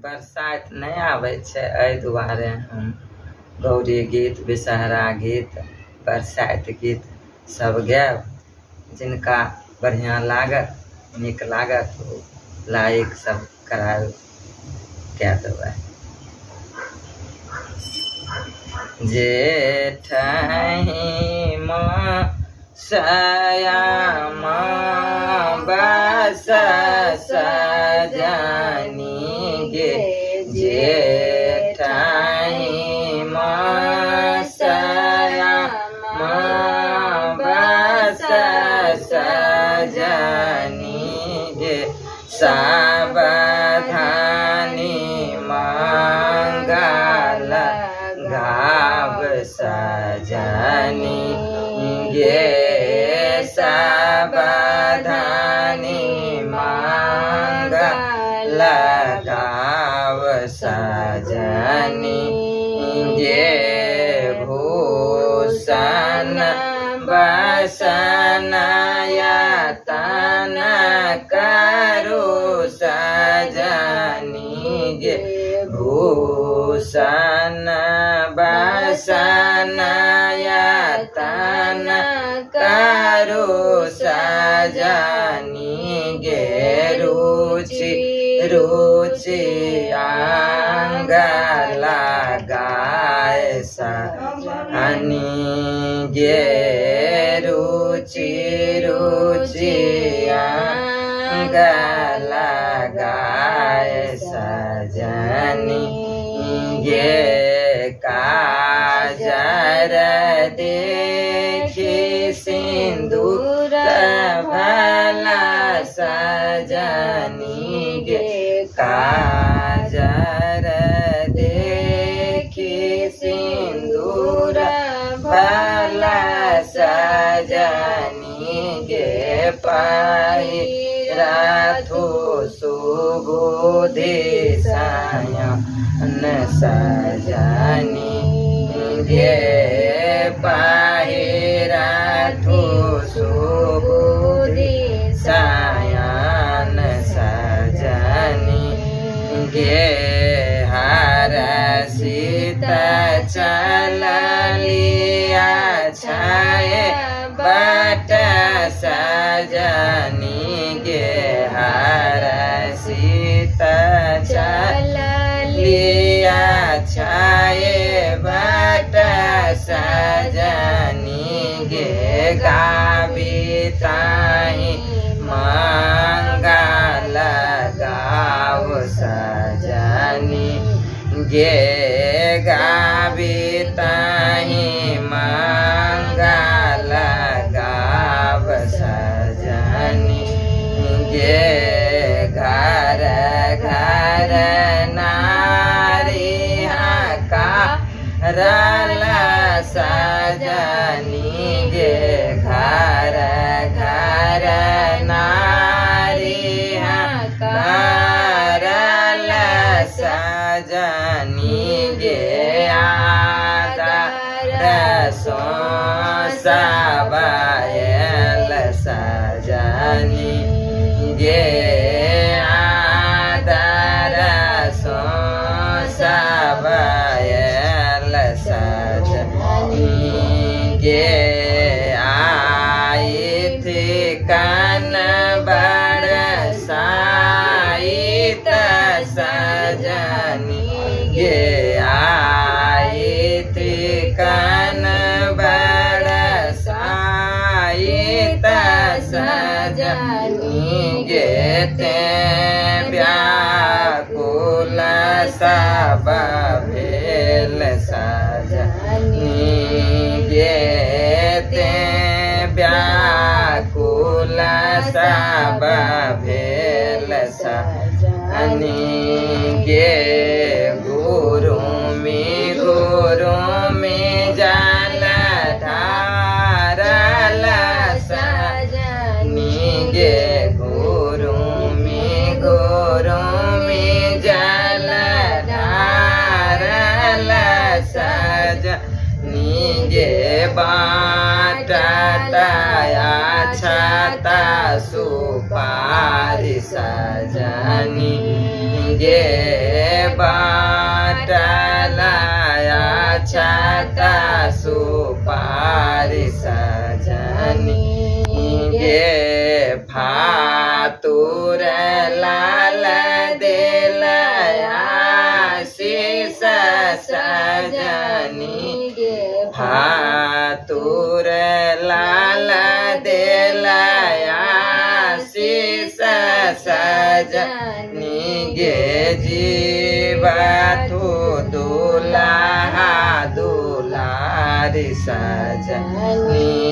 बरसात नहीं आवे छे, एहि दुआरे हम गौरी गीत, विषहरा गीत, बरसात गीत सब गायब। जिनका बढ़िया लागत, निक लागत, लाइक सब कराए क्या देबै। जेठही सयाम बस सजनी गे, जेठही सयाम बस सजनी गे, सावधानी मंगल गाव सजनी गे, सावधानी मंगल गाव सजनी गे, भूषण बसन यतन करू सजनी गे, भूषण बसन यतन करू सजनी गे, रुचि रुचि अंग लगाए सजनी गे, रुचि रुचि अंग लगाए सजनी गे, काजर देखी सिंदूर भला सजनी गे, काजर देखी सिंदूर भला सजनी गे, पहिरथु सुबुद्धि सयन सजनी गे, पहिरथु सुबुद्धि सयन सजनी गे, हरषित चलिया छाय बट सजनी गे, हरषित चलिया छाय बट सजनी गे, गाविताहि मंगल गाव सजनी गे, गाविताहि मंगल गाव सजनी गे, घर घर नारी का रल सजनी गे, घर घर नारी करल सजनी गे, आदर सो सबायल सजनी गे, आदर सो सबायल सजनी गे, आई थी कन बरसाइत सजनी गे, आई थी कन बरसाइत सजनी गे, ते व्याकुल सब भेल सजनी गे, ते व्याकुल सब भेल सजनी गे, गुरु में जल ढारल सजनी गे, गुरु में जल ढारल सजनी गे, बाटतया छता सुपारी सजनी गे बाटलाया छाता सुपारी सजनी गे फातुर लाल दिलया शीस सजनी फातुर लाल दिलया शीस सजनी गे जीवा तू दुल्हा दुलारी सजनी